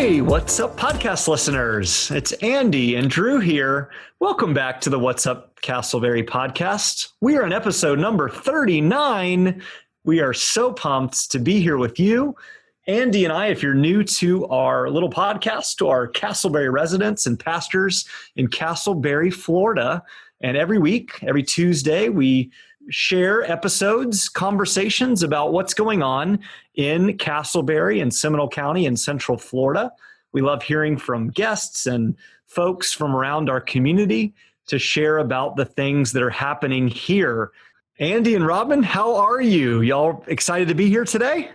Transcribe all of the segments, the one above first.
Hey, what's up, podcast listeners? It's Andy and Drew here. Welcome back to the What's Up Casselberry podcast. We are on episode number 39. We are so pumped to be here with you. Andy and I, if you're new to our little podcast, to our Casselberry residents and pastors in Casselberry, Florida. And every week, every Tuesday, we share episodes, conversations about what's going on in Casselberry and Seminole County in Central Florida. We love hearing from guests and folks from around our community to share about the things that are happening here. Andy and Robin, how are you? Y'all excited to be here today?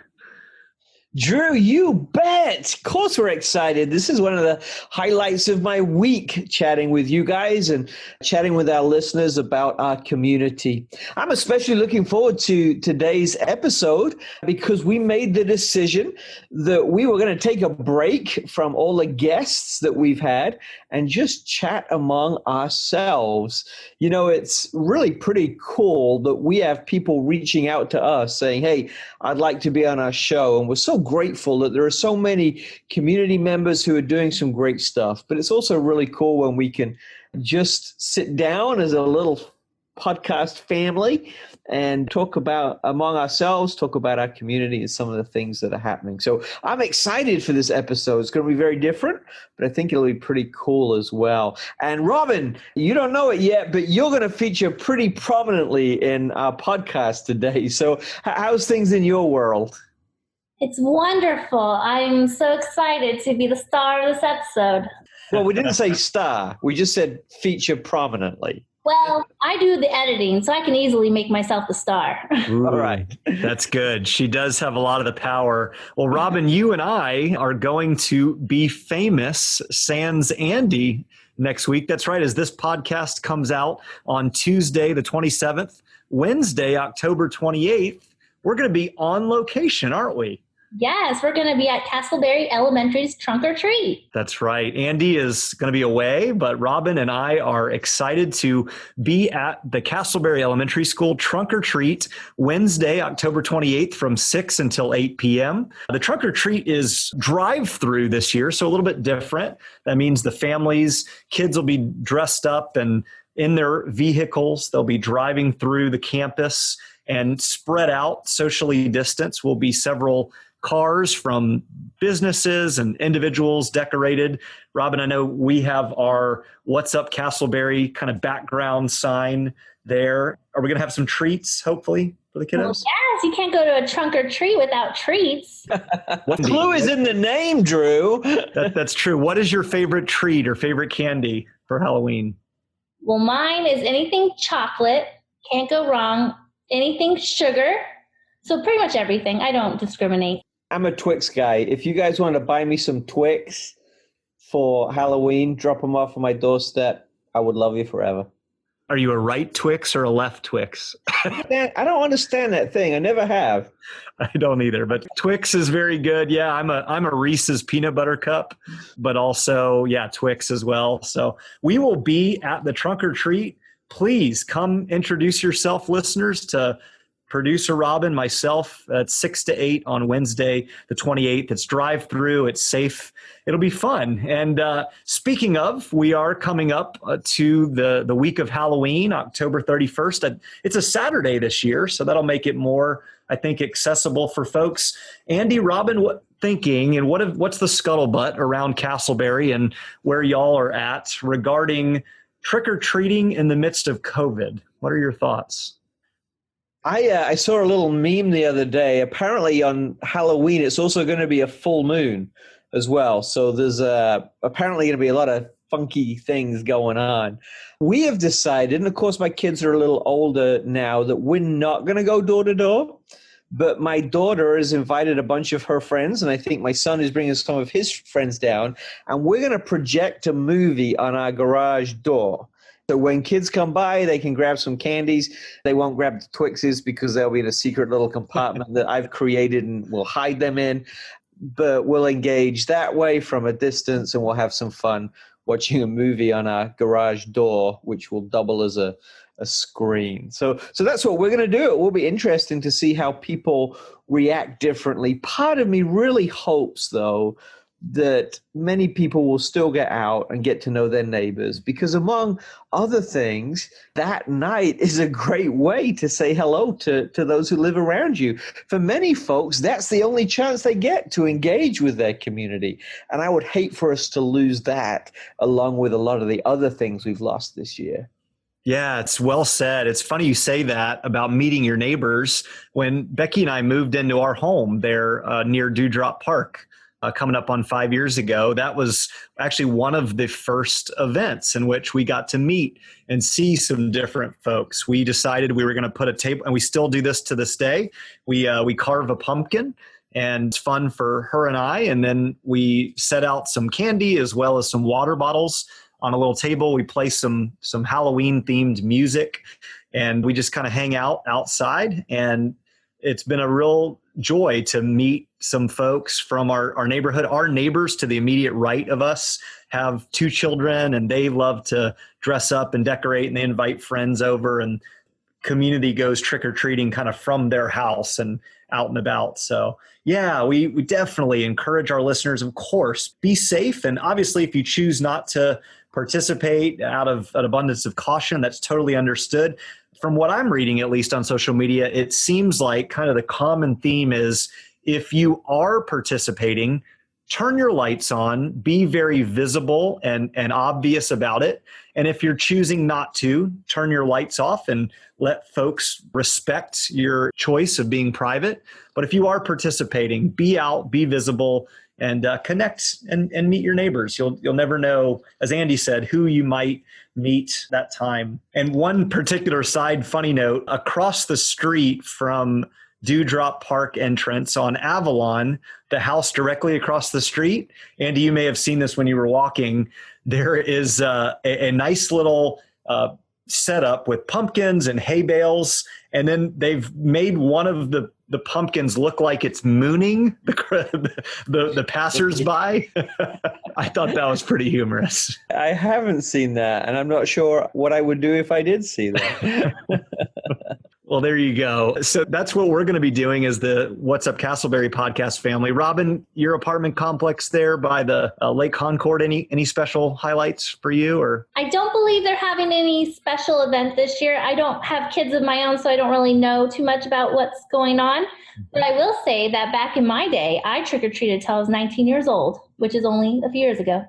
Drew, you bet. Of course we're excited. This is one of the highlights of my week, chatting with you guys and chatting with our listeners about our community. I'm especially looking forward to today's episode because we made the decision that we were going to take a break from all the guests that we've had and just chat among ourselves. You know, it's really pretty cool that we have people reaching out to us saying, hey, I'd like to be on our show. And we're so grateful that there are so many community members who are doing some great stuff. But it's also really cool when we can just sit down as a little podcast family and talk about among ourselves, talk about our community and some of the things that are happening. So I'm excited for this episode. It's going to be very different, but I think it'll be pretty cool as well. And Robin, you don't know it yet, but you're going to feature pretty prominently in our podcast today. So how's things in your world? It's wonderful. I'm so excited to be the star of this episode. Well, we didn't say star. We just said feature prominently. Well, I do the editing, so I can easily make myself the star. Ooh, all right. That's good. She does have a lot of the power. Well, Robin, you and I are going to be famous sans Andy next week. That's right. As this podcast comes out on Tuesday, the 27th, Wednesday, October 28th, we're going to be on location, aren't we? Yes, we're going to be at Casselberry Elementary's Trunk or Treat. That's right. Andy is going to be away, but Robin and I are excited to be at the Casselberry Elementary School Trunk or Treat Wednesday, October 28th from 6 until 8 p.m. The Trunk or Treat is drive-through this year, so a little bit different. That means the families, kids will be dressed up and in their vehicles. They'll be driving through the campus and spread out, socially distanced. Will be several cars from businesses and individuals decorated. Robin, I know we have our What's Up Casselberry kind of background sign there. Are we going to have some treats, hopefully, for the kiddos? Well, yes, you can't go to a trunk or treat without treats. The clue is in the name, Drew. That's true. What is your favorite treat or favorite candy for Halloween? Well, mine is anything chocolate. Can't go wrong. Anything sugar. So pretty much everything. I don't discriminate. I'm a Twix guy. If you guys want to buy me some Twix for Halloween, drop them off on my doorstep. I would love you forever. Are you a right Twix or a left Twix? I don't understand that thing. I never have. I don't either, but Twix is very good. Yeah, I'm a Reese's peanut butter cup, but also, yeah, Twix as well. So we will be at the Trunk or Treat. Please come introduce yourself, listeners, to producer Robin, myself, at 6 to 8 on Wednesday, the 28th. It's drive-through. It's safe. It'll be fun. And speaking of, we are coming up to the week of Halloween, October 31st. It's a Saturday this year, so that'll make it more, I think, accessible for folks. Andy, Robin, what's the scuttlebutt around Casselberry and where y'all are at regarding trick-or-treating in the midst of COVID? What are your thoughts? I saw a little meme the other day. Apparently on Halloween, it's also going to be a full moon as well. So there's apparently going to be a lot of funky things going on. We have decided, and of course my kids are a little older now, that we're not going to go door to door. But my daughter has invited a bunch of her friends, and I think my son is bringing some of his friends down, and we're going to project a movie on our garage door. So when kids come by, they can grab some candies. They won't grab the Twixes because they'll be in a secret little compartment that I've created and we'll hide them in. But we'll engage that way from a distance, and we'll have some fun watching a movie on our garage door, which will double as a screen. So that's what we're going to do. It will be interesting to see how people react differently. Part of me really hopes, though, that many people will still get out and get to know their neighbors, because among other things, that night is a great way to say hello to those who live around you. For many folks, that's the only chance they get to engage with their community. And I would hate for us to lose that, along with a lot of the other things we've lost this year. Yeah, it's well said. It's funny you say that about meeting your neighbors. When Becky and I moved into our home there near Dewdrop Park, coming up on 5 years ago, that was actually one of the first events in which we got to meet and see some different folks. We decided we were going to put a table, and we still do this to this day. We carve a pumpkin, and it's fun for her and I. And then we set out some candy as well as some water bottles on a little table. We play some Halloween themed music, and we just kind of hang out outside. And it's been a real joy to meet some folks from our neighborhood. Our neighbors to the immediate right of us have 2 children, and they love to dress up and decorate, and they invite friends over, and community goes trick-or-treating kind of from their house and out and about. So yeah, we definitely encourage our listeners, of course, be safe. And obviously, if you choose not to participate out of an abundance of caution, that's totally understood. From what I'm reading, at least on social media, it seems like kind of the common theme is, if you are participating, turn your lights on, be very visible and obvious about it. And if you're choosing not to, turn your lights off and let folks respect your choice of being private. But if you are participating, be out, be visible, and connect and meet your neighbors. You'll never know, as Andy said, who you might meet that time. And one particular side funny note, across the street from Dewdrop Park entrance on Avalon, the house directly across the street, Andy, you may have seen this when you were walking, there is a nice little setup with pumpkins and hay bales. And then they've made one of the pumpkins look like it's mooning the passersby. I thought that was pretty humorous. I haven't seen that, and I'm not sure what I would do if I did see that. Well, there you go. So that's what we're going to be doing as the What's Up Casselberry podcast family. Robin, your apartment complex there by the Lake Concord, any special highlights for you? Or I don't believe they're having any special event this year. I don't have kids of my own, so I don't really know too much about what's going on. But I will say that back in my day, I trick-or-treated till I was 19 years old, which is only a few years ago.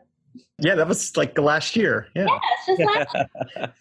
Yeah, that was like the last year. Yeah, it's just last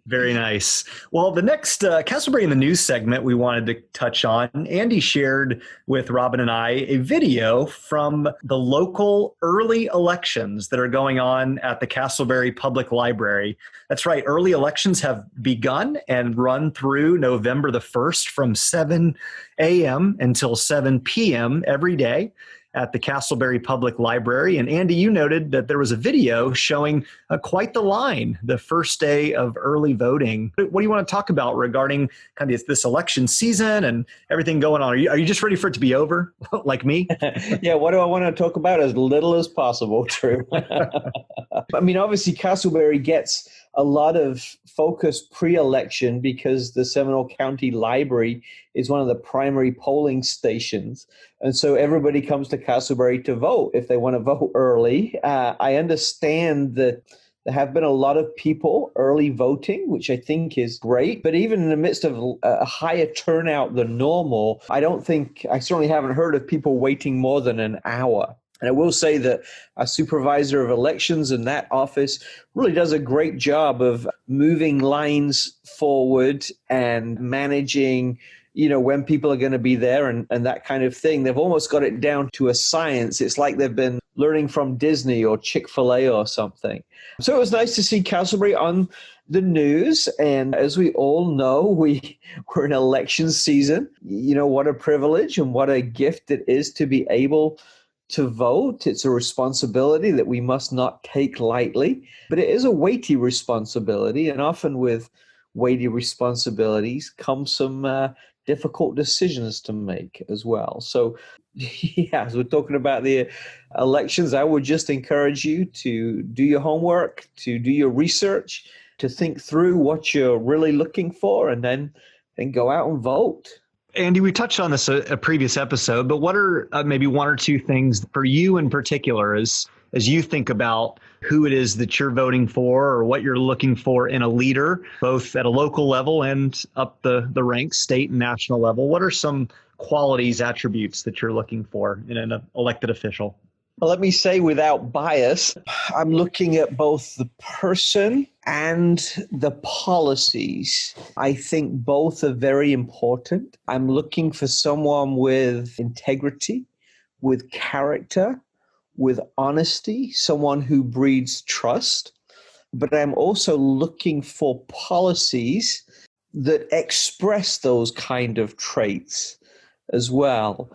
Very nice. Well, the next Casselberry in the News segment we wanted to touch on, Andy shared with Robin and I a video from the local early elections that are going on at the Casselberry Public Library. That's right. Early elections have begun and run through November the 1st from 7 a.m. until 7 p.m. every day at the Casselberry Public Library. And Andy, you noted that there was a video showing quite the line the first day of early voting. What do you want to talk about regarding kind of this election season and everything going on? Are you just ready for it to be over, like me? Yeah, what do I want to talk about? As little as possible, Drew. I mean, obviously, Casselberry gets a lot of focus pre-election because the Seminole County Library is one of the primary polling stations. And so everybody comes to Casselberry to vote if they want to vote early. I understand that there have been a lot of people early voting, which I think is great. But even in the midst of a higher turnout than normal, I certainly haven't heard of people waiting more than an hour. And I will say that a supervisor of elections in that office really does a great job of moving lines forward and managing, when people are going to be there and that kind of thing. They've almost got it down to a science. It's like they've been learning from Disney or Chick-fil-A or something. So it was nice to see Casselberry on the news. And as we all know, we're in election season. What a privilege and what a gift it is to be able to vote. It's a responsibility that we must not take lightly, but it is a weighty responsibility. And often with weighty responsibilities come some difficult decisions to make as well. So yeah, as we're talking about the elections, I would just encourage you to do your homework, to do your research, to think through what you're really looking for, and then go out and vote. Andy, we touched on this a previous episode, but what are maybe one or two things for you in particular as you think about who it is that you're voting for or what you're looking for in a leader, both at a local level and up the ranks, state and national level? What are some qualities, attributes that you're looking for in an elected official? Well, let me say without bias, I'm looking at both the person and the policies. I think both are very important. I'm looking for someone with integrity, with character, with honesty, someone who breeds trust. But I'm also looking for policies that express those kind of traits as well.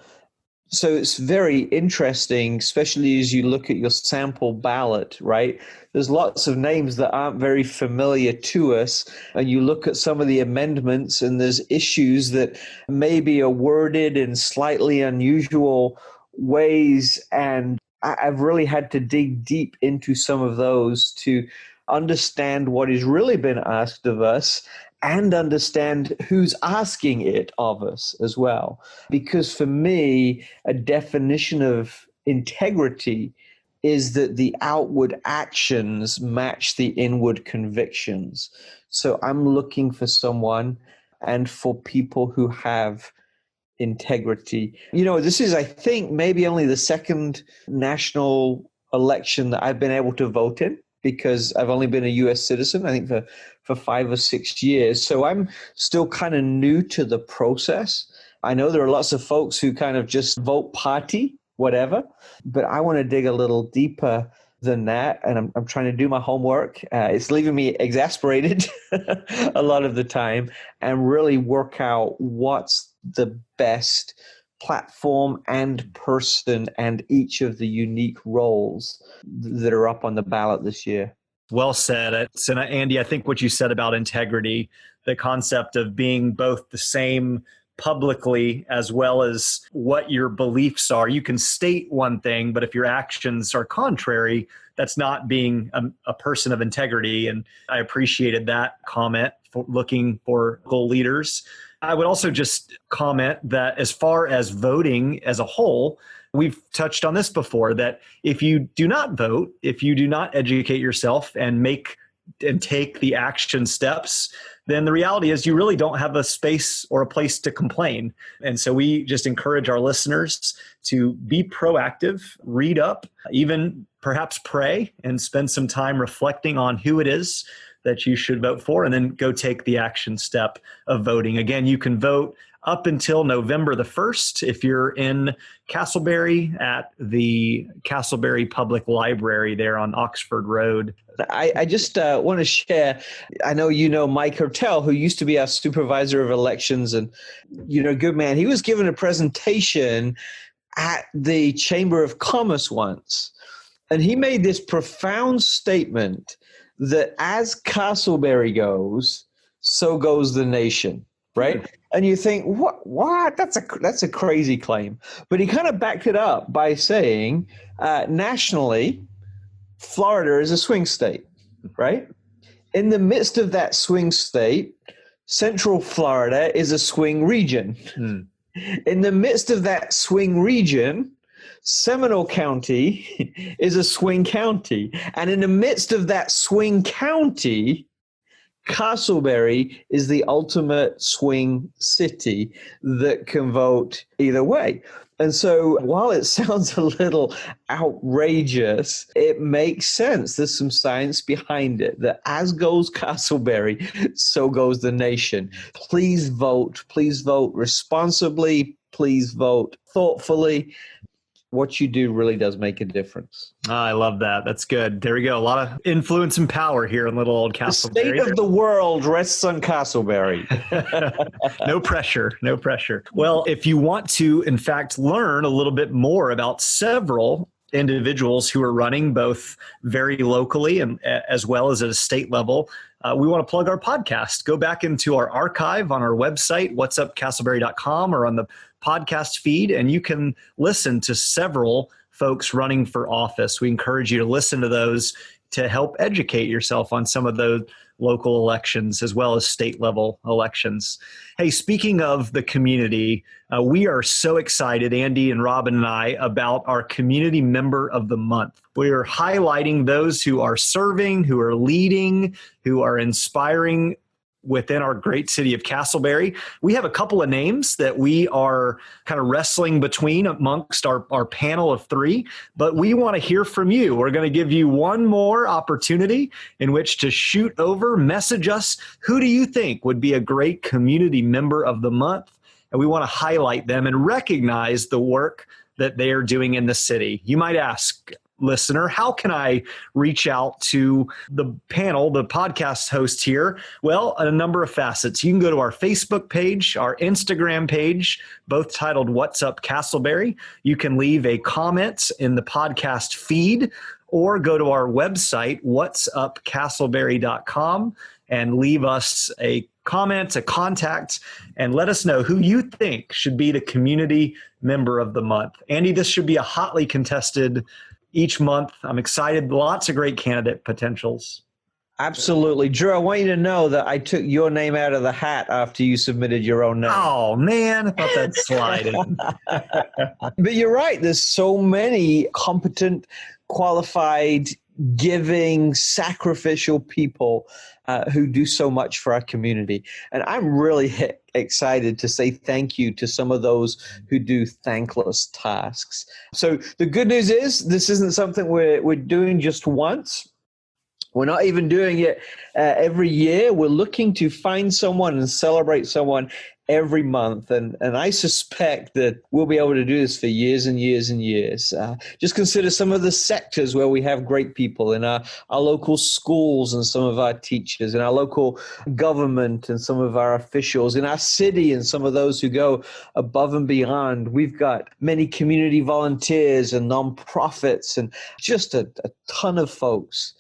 So it's very interesting, especially as you look at your sample ballot, right? There's lots of names that aren't very familiar to us. And you look at some of the amendments and there's issues that maybe are worded in slightly unusual ways. And I've really had to dig deep into some of those to understand what has really been asked of us and understand who's asking it of us as well. Because for me, a definition of integrity is that the outward actions match the inward convictions. So I'm looking for someone and for people who have integrity. This is, I think, maybe only the second national election that I've been able to vote in, because I've only been a US citizen, I think, for 5 or 6 years. So I'm still kind of new to the process. I know there are lots of folks who kind of just vote party, whatever, but I want to dig a little deeper than that. And I'm trying to do my homework. It's leaving me exasperated a lot of the time, and really work out what's the best platform and person and each of the unique roles that are up on the ballot this year. Well said. So, Andy, I think what you said about integrity, the concept of being both the same publicly as well as what your beliefs are. You can state one thing, but if your actions are contrary, that's not being a person of integrity. And I appreciated that comment for looking for goal leaders. I would also just comment that as far as voting as a whole, we've touched on this before, that if you do not vote, if you do not educate yourself and take the action steps, then the reality is you really don't have a space or a place to complain. And so we just encourage our listeners to be proactive, read up, even perhaps pray and spend some time reflecting on who it is that you should vote for, and then go take the action step of voting. Again, you can vote up until November the 1st if you're in Casselberry at the Casselberry Public Library there on Oxford Road. I just want to share, I know you know Mike Hertel, who used to be our supervisor of elections, and good man. He was given a presentation at the Chamber of Commerce once, and he made this profound statement that as Casselberry goes, so goes the nation, right? And you think, what? That's a crazy claim. But he kind of backed it up by saying, nationally, Florida is a swing state, right? In the midst of that swing state, Central Florida is a swing region. In the midst of that swing region, Seminole County is a swing county. And in the midst of that swing county, Casselberry is the ultimate swing city that can vote either way. And so while it sounds a little outrageous, it makes sense. There's some science behind it, that as goes Casselberry, so goes the nation. Please vote responsibly. Please vote thoughtfully. What you do really does make a difference. I love that. That's good. There we go. A lot of influence and power here in little old Casselberry. The state of the world rests on Casselberry. No pressure. No pressure. Well, if you want to, in fact, learn a little bit more about several individuals who are running both very locally and as well as at a state level, we want to plug our podcast. Go back into our archive on our website, whatsupcasselberry.com, or on the podcast feed, and you can listen to several folks running for office. We encourage you to listen to those to help educate yourself on some of local elections as well as state level elections. Hey, speaking of the community, we are so excited, Andy and Robin and I, about our Community Member of the Month. We're highlighting those who are serving, who are leading, who are inspiring within our great city of Casselberry. We have a couple of names that we are kind of wrestling between amongst our panel of three, but we want to hear from you. We're going to give you one more opportunity in which to shoot over, message us. Who do you think would be a great Community Member of the Month? And we want to highlight them and recognize the work that they are doing in the city. You might ask, listener, how can I reach out to the panel, the podcast host here? Well, a number of facets. You can go to our Facebook page, our Instagram page, both titled What's Up Casselberry. You can leave a comment in the podcast feed or go to our website, whatsupcasselberry.com, and leave us a comment, a contact, and let us know who you think should be the Community Member of the Month. Andy, this should be a hotly contested each month. I'm excited. Lots of great candidate potentials. Absolutely. Drew, I want you to know that I took your name out of the hat after you submitted your own name. Oh, man. I thought that'd slide in. But you're right. There's so many competent, qualified, giving, sacrificial people who do so much for our community. And I'm really excited to say thank you to some of those who do thankless tasks. So the good news is this isn't something we're doing just once. We're not even doing it every year. We're looking to find someone and celebrate someone every month. And I suspect that we'll be able to do this for years and years and years. Just consider some of the sectors where we have great people in our local schools and some of our teachers, in our local government and some of our officials, in our city and some of those who go above and beyond. We've got many community volunteers and nonprofits and just a ton of folks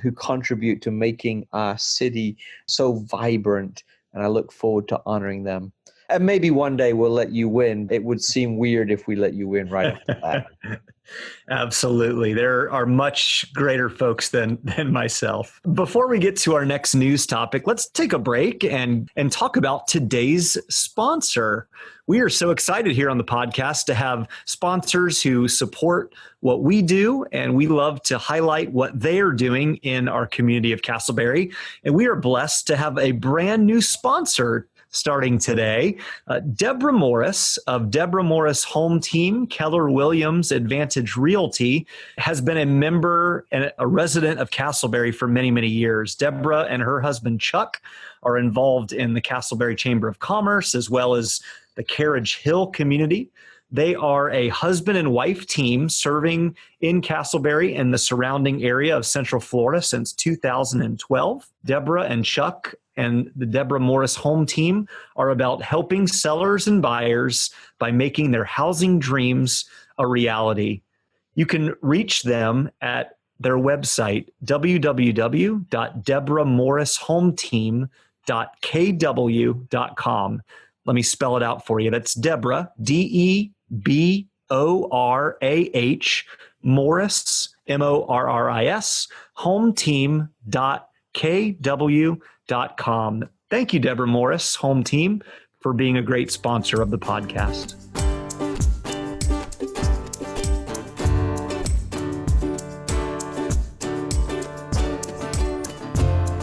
who contribute to making our city so vibrant. And I look forward to honoring them. And maybe one day we'll let you win. It would seem weird if we let you win right off the bat. Absolutely. There are much greater folks than myself. Before we get to our next news topic, let's take a break and talk about today's sponsor. We are so excited here on the podcast to have sponsors who support what we do, and we love to highlight what they are doing in our community of Casselberry. And we are blessed to have a brand new sponsor starting today. Deborah Morris of Deborah Morris Home Team, Keller Williams Advantage Realty, has been a member and a resident of Casselberry for many, many years. Deborah and her husband, Chuck, are involved in the Casselberry Chamber of Commerce as well as the Carriage Hill community. They are a husband and wife team serving in Casselberry and the surrounding area of Central Florida since 2012. Deborah and Chuck and the Deborah Morris Home Team are about helping sellers and buyers by making their housing dreams a reality. You can reach them at their website, www.deborahmorrishometeam.kw.com. Let me spell it out for you. That's Deborah, DEBORAH, Morris, MORRIS, hometeam.kw.com. Thank you, Deborah Morris Home Team, for being a great sponsor of the podcast.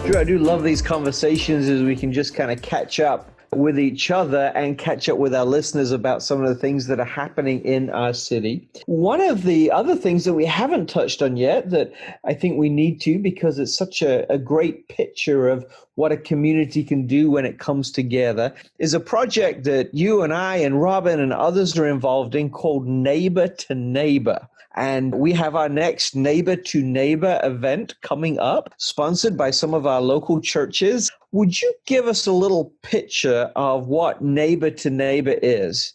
Drew, I do love these conversations as we can just kind of catch up with each other and catch up with our listeners about some of the things that are happening in our city. One of the other things that we haven't touched on yet that I think we need to, because it's such a great picture of what a community can do when it comes together, is a project that you and I and Robin and others are involved in called Neighbor to Neighbor. And we have our next Neighbor to Neighbor event coming up, sponsored by some of our local churches. Would you give us a little picture of what Neighbor to Neighbor is?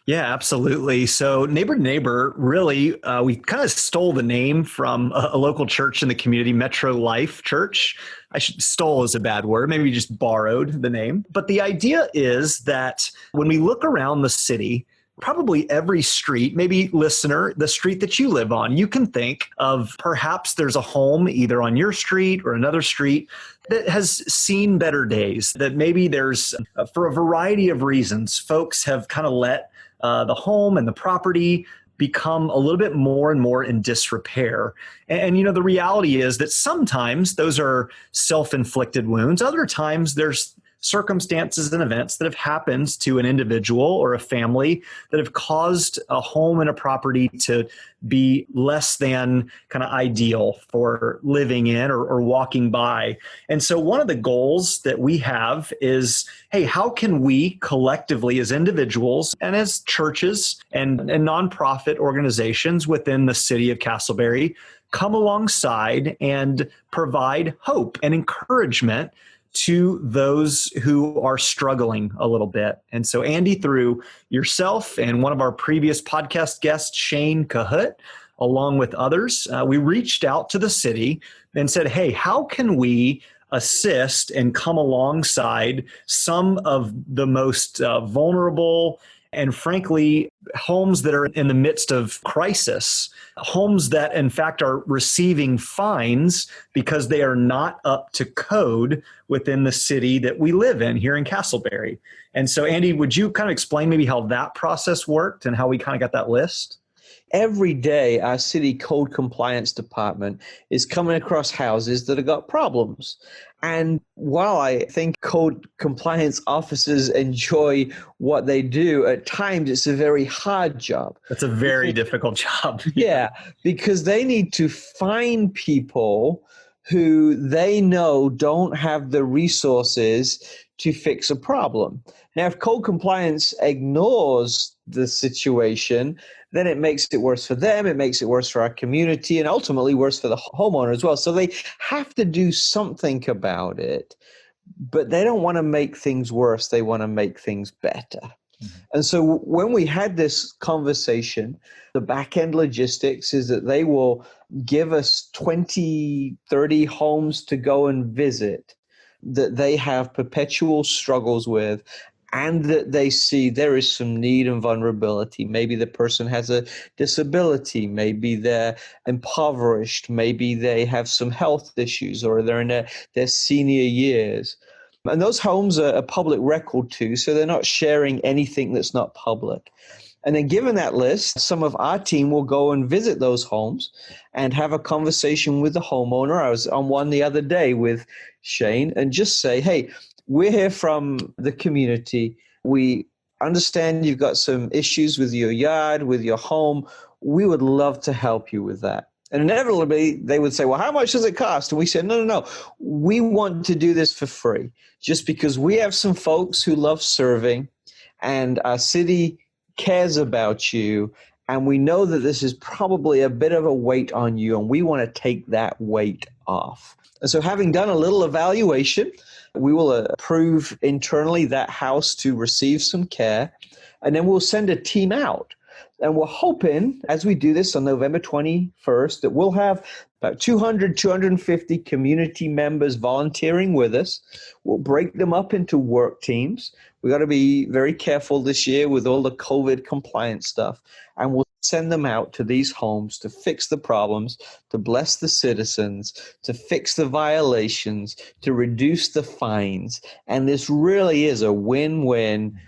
Yeah, absolutely. So Neighbor to Neighbor, really, we kind of stole the name from a local church in the community, Metro Life Church. Stole is a bad word. Maybe we just borrowed the name. But the idea is that when we look around the city, probably every street, maybe listener, the street that you live on, you can think of perhaps there's a home either on your street or another street that has seen better days, that maybe there's, for a variety of reasons, folks have kind of let the home and the property become a little bit more and more in disrepair. And, the reality is that sometimes those are self-inflicted wounds. Other times there's circumstances and events that have happened to an individual or a family that have caused a home and a property to be less than kind of ideal for living in or walking by. And so one of the goals that we have is, hey, how can we collectively as individuals and as churches and nonprofit organizations within the city of Casselberry come alongside and provide hope and encouragement to those who are struggling a little bit. And so, Andy, through yourself and one of our previous podcast guests, Shane Cahoot, along with others, we reached out to the city and said, hey, how can we assist and come alongside some of the most vulnerable and frankly, homes that are in the midst of crisis, homes that in fact are receiving fines because they are not up to code within the city that we live in here in Casselberry. And so, Andy, would you kind of explain maybe how that process worked and how we kind of got that list? Every day, our city code compliance department is coming across houses that have got problems. And while I think code compliance officers enjoy what they do, at times it's a very hard job. It's a very difficult job. Yeah, because they need to find people who they know don't have the resources to fix a problem. Now, if code compliance ignores the situation, then it makes it worse for them, it makes it worse for our community, and ultimately worse for the homeowner as well. So they have to do something about it, but they don't want to make things worse, they want to make things better. And so when we had this conversation, the back-end logistics is that they will give us 20, 30 homes to go and visit that they have perpetual struggles with, and that they see there is some need and vulnerability. Maybe the person has a disability, maybe they're impoverished, maybe they have some health issues, or they're in their senior years. And those homes are a public record too, so they're not sharing anything that's not public. And then given that list, some of our team will go and visit those homes and have a conversation with the homeowner. I was on one the other day with Shane and just say, hey, we're here from the community. We understand you've got some issues with your yard, with your home. We would love to help you with that. And inevitably, they would say, well, how much does it cost? And we said, no. We want to do this for free just because we have some folks who love serving and our city cares about you. And we know that this is probably a bit of a weight on you, and we want to take that weight off. And so having done a little evaluation, we will approve internally that house to receive some care, and then we'll send a team out. And we're hoping, as we do this on November 21st, that we'll have about 200, 250 community members volunteering with us. We'll break them up into work teams. We got to be very careful this year with all the COVID compliance stuff. And we'll send them out to these homes to fix the problems, to bless the citizens, to fix the violations, to reduce the fines. And this really is a win-win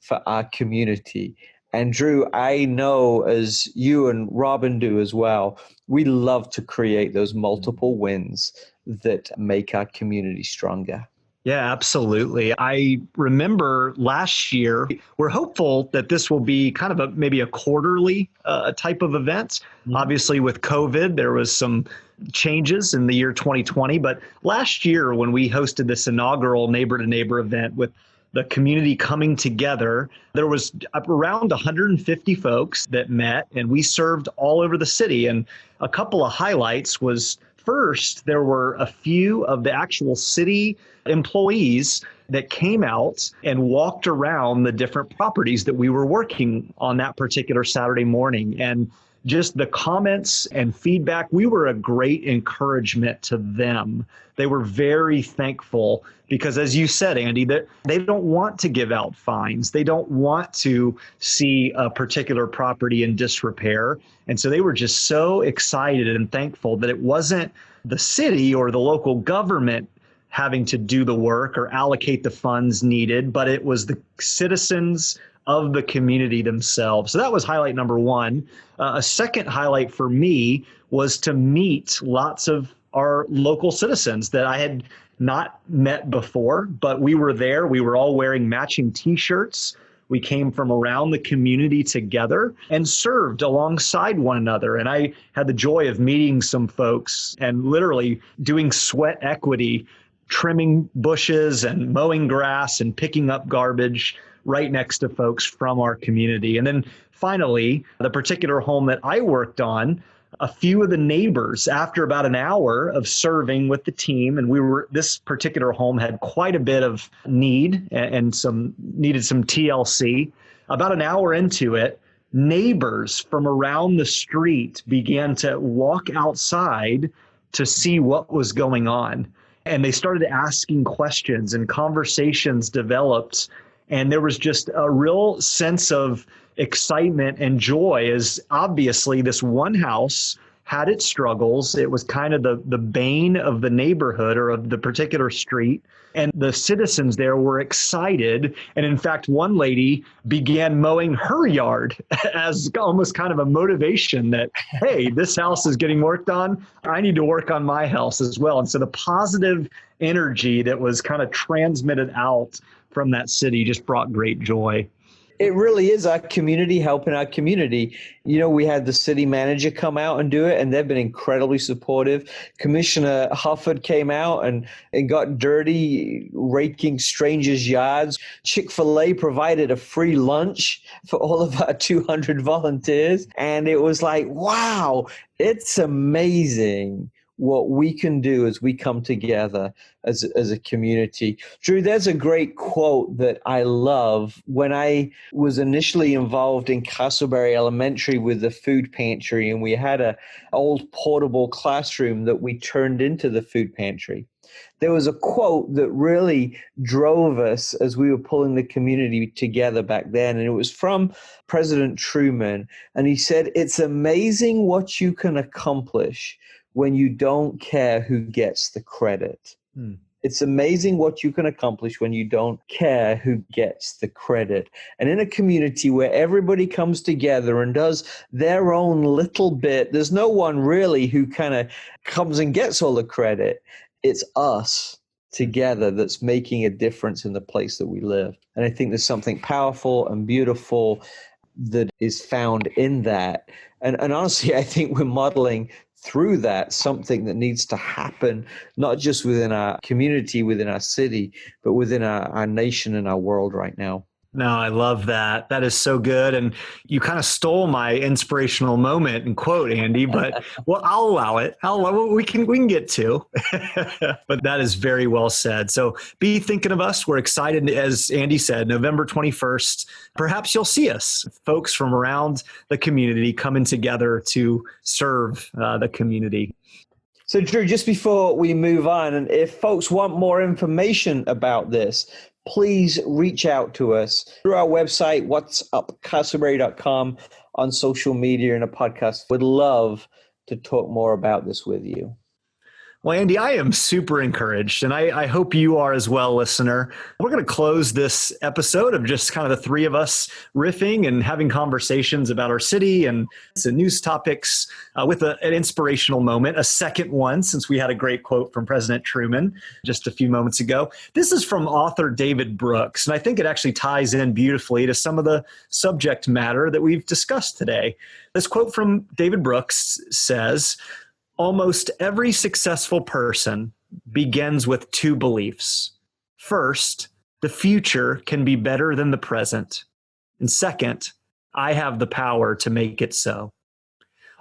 for our community. And Drew, I know, as you and Robin do as well, we love to create those multiple wins that make our community stronger. Yeah, absolutely. I remember last year, we're hopeful that this will be kind of maybe a quarterly type of event. Mm-hmm. Obviously, with COVID, there was some changes in the year 2020. But last year, when we hosted this inaugural neighbor-to-neighbor event with the community coming together, there was around 150 folks that met, and we served all over the city. And a couple of highlights was, first, there were a few of the actual city employees that came out and walked around the different properties that we were working on that particular Saturday morning. And just the comments and feedback, we were a great encouragement to them. They were very thankful because, as you said, Andy, that they don't want to give out fines. They don't want to see a particular property in disrepair. And so they were just so excited and thankful that it wasn't the city or the local government having to do the work or allocate the funds needed, but it was the citizens of the community themselves. So that was highlight number one. A second highlight for me was to meet lots of our local citizens that I had not met before, but we were there. We were all wearing matching T-shirts. We came from around the community together and served alongside one another. And I had the joy of meeting some folks and literally doing sweat equity, trimming bushes and mowing grass and picking up garbage right next to folks from our community. And then finally, the particular home that I worked on, a few of the neighbors, after about an hour of serving with the team, and this particular home had quite a bit of need and needed some TLC. About an hour into it, neighbors from around the street began to walk outside to see what was going on. And they started asking questions and conversations developed. And there was just a real sense of excitement and joy, as obviously this one house had its struggles. It was kind of the bane of the neighborhood or of the particular street. And the citizens there were excited. And in fact, one lady began mowing her yard as almost kind of a motivation that, hey, this house is getting worked on. I need to work on my house as well. And so the positive energy that was kind of transmitted out from that city just brought great joy. It really is our community helping our community. You know, we had the city manager come out and do it, and they've been incredibly supportive. Commissioner Hufford came out and got dirty, raking strangers' yards. Chick-fil-A provided a free lunch for all of our 200 volunteers. And it was like, wow, it's amazing what we can do as we come together as a community. Drew, there's a great quote that I love. When I was initially involved in Casselberry Elementary with the food pantry, and we had an old portable classroom that we turned into the food pantry, there was a quote that really drove us as we were pulling the community together back then. And it was from President Truman. And he said, "It's amazing what you can accomplish when you don't care who gets the credit." It's amazing what you can accomplish when you don't care who gets the credit. And in a community where everybody comes together and does their own little bit, there's no one really who kind of comes and gets all the credit. It's us together that's making a difference in the place that we live. And I think there's something powerful and beautiful that is found in that. And honestly, I think we're modeling through that something that needs to happen, not just within our community, within our city, but within our nation and our world right now. No, I love that. That is so good. And you kind of stole my inspirational moment and quote, Andy, but well, I'll allow it. We can get to, but that is very well said. So be thinking of us. We're excited. As Andy said, November 21st, perhaps you'll see us, folks from around the community coming together to serve the community. So Drew, just before we move on, and if folks want more information about this, please reach out to us through our website, whatsupcasselberry.com, on social media and a podcast. Would love to talk more about this with you. Well, Andy, I am super encouraged, and I hope you are as well, listener. We're going to close this episode of just kind of the three of us riffing and having conversations about our city and some news topics with an inspirational moment, a second one, since we had a great quote from President Truman just a few moments ago. This is from author David Brooks, and I think it actually ties in beautifully to some of the subject matter that we've discussed today. This quote from David Brooks says, "Almost every successful person begins with two beliefs. First, the future can be better than the present. And second, I have the power to make it so."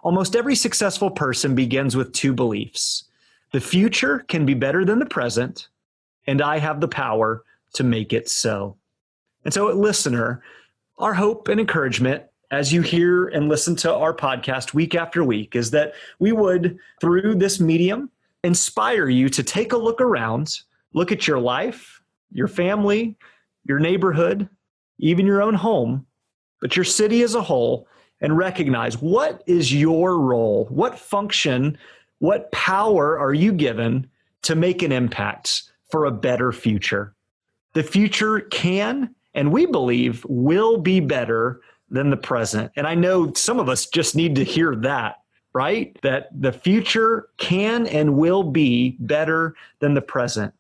Almost every successful person begins with two beliefs. The future can be better than the present, and I have the power to make it so. And so, listener, our hope and encouragement as you hear and listen to our podcast week after week, is that we would, through this medium, inspire you to take a look around, look at your life, your family, your neighborhood, even your own home, but your city as a whole, and recognize what is your role, what function, what power are you given to make an impact for a better future. The future can, and we believe will be better than the present. And I know some of us just need to hear that, right? That the future can and will be better than the present.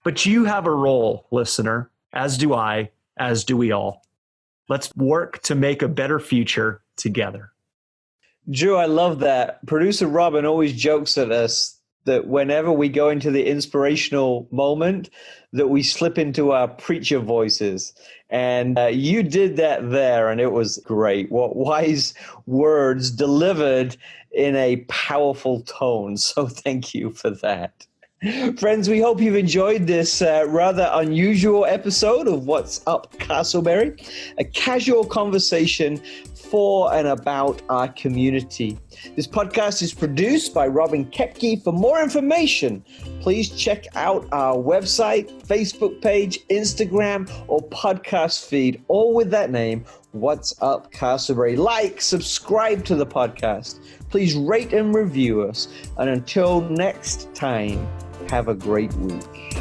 But you have a role, listener, as do I, as do we all. Let's work to make a better future together. Drew, I love that. Producer Robin always jokes at us that whenever we go into the inspirational moment, that we slip into our preacher voices. And you did that there, and it was great. What wise words delivered in a powerful tone. So thank you for that. Friends, we hope you've enjoyed this rather unusual episode of What's Up, Casselberry, a casual conversation for and about our community. This podcast is produced by Robin Kepke. For more information, please check out our website, Facebook page, Instagram, or podcast feed, all with that name, What's Up, Casselberry. Like, subscribe to the podcast. Please rate and review us. And until next time, have a great week.